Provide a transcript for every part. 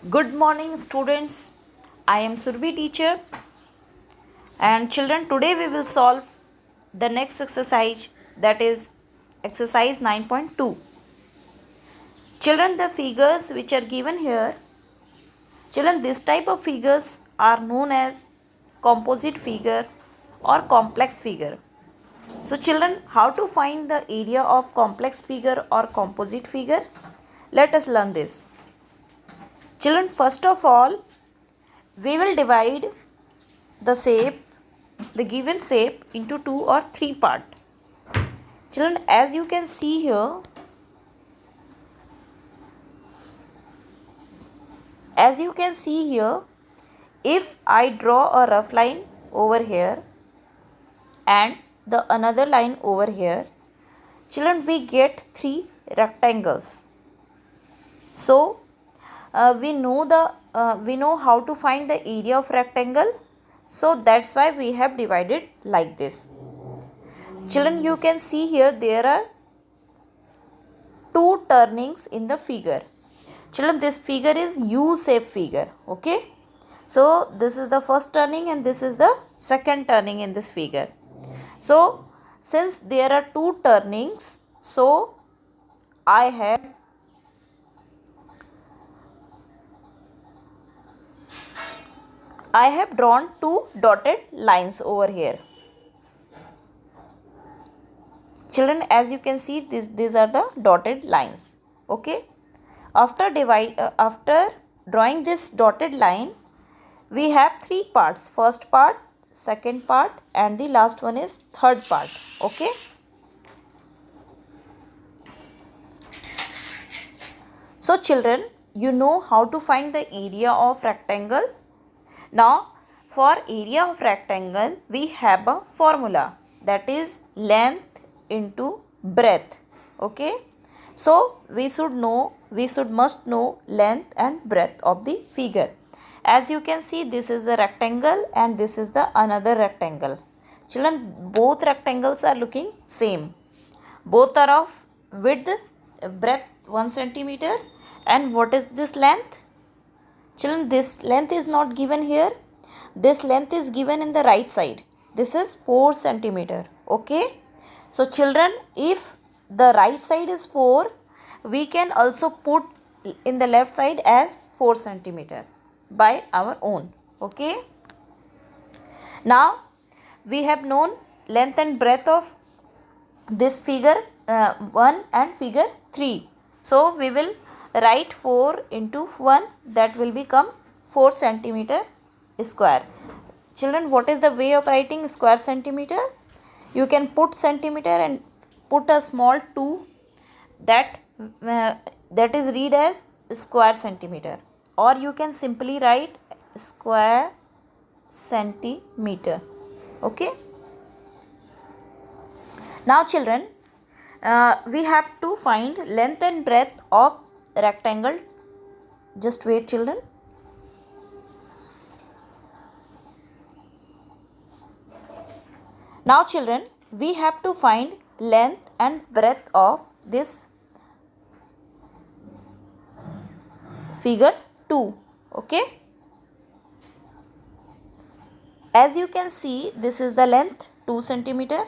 Good morning, students. I am Surbi teacher. And children, today we will solve the next exercise, that is exercise 9.2. Children, the figures which are given here, children, this type of figures are known as composite figure or complex figure. So children, how to find the area of complex figure or composite figure? Let us learn this. Children, first of all, we will divide the given shape into two or three part. Children, as you can see here, if I draw a rough line over here and the another line over here, children, we get three rectangles. So we know how to find the area of rectangle. So that's why we have divided like this. Children, you can see here there are two turnings in the figure. Children, this figure is U-shaped figure. Okay. So this is the first turning and this is the second turning in this figure. So since there are two turnings, so I have drawn two dotted lines over here. Children, as you can see, these are the dotted lines. Okay. After drawing this dotted line, we have three parts. First part, second part, and the last one is third part. Okay. So children, you know how to find the area of rectangle. Now, for area of rectangle, we have a formula, that is length into breadth. Okay. So we must know length and breadth of the figure. As you can see, this is a rectangle and this is the another rectangle. Children, both rectangles are looking same. Both are of width, breadth 1 centimeter. And what is this length? Children, this length is not given here. This length is given in the right side. This is 4 centimeter. Okay. So children, if the right side is 4, we can also put in the left side as 4 centimeter by our own. Okay. Now we have known length and breadth of this figure 1 and figure 3. So we will write 4 into 1, that will become 4 centimeter square. Children, what is the way of writing square centimeter? You can put centimeter and put a small 2, that is read as square centimeter, or you can simply write square centimeter. Okay. Now children, we have to find length and breadth of rectangle. Just wait children. Now children, we have to find length and breadth of this figure 2. Okay. As you can see, this is the length 2 centimeter.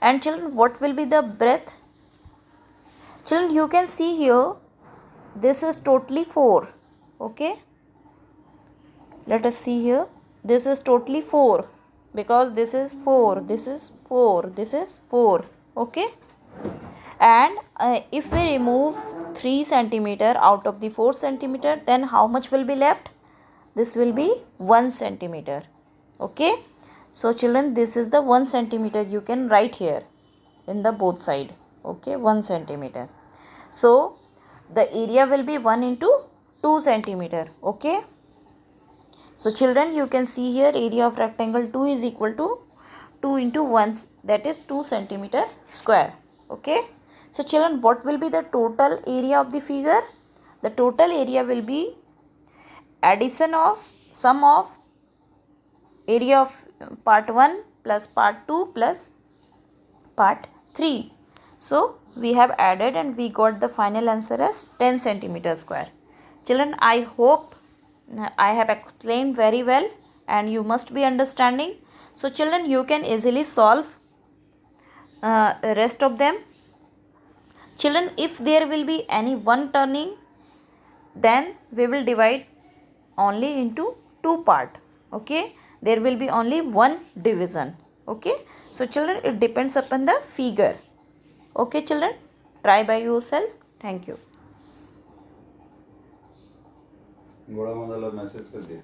And children, what will be the breadth? Children, you can see here, this is totally 4. Okay. Let us see here. This is totally 4 because this is 4, this is 4, this is 4. Okay. And if we remove 3 centimeter out of the 4 centimeter, then how much will be left? This will be 1 centimeter. Okay. So children, this is the 1 centimeter you can write here in the both side. Okay. 1 centimeter. So the area will be 1 into 2 centimeter. Okay. So children, you can see here area of rectangle 2 is equal to 2 into 1, that is 2 centimeter square. Okay. So children, what will be the total area of the figure? The total area will be addition of sum of area of part 1 plus part 2 plus part 3. So we have added and we got the final answer as 10 centimeter square. Children, I hope I have explained very well and you must be understanding. So children, you can easily solve rest of them. Children, if there will be any one turning, then we will divide only into two part. Okay, there will be only one division. Okay, so children, it depends upon the figure. Okay children, try by yourself. Thank you. गोड़ा मदला message कर दिया।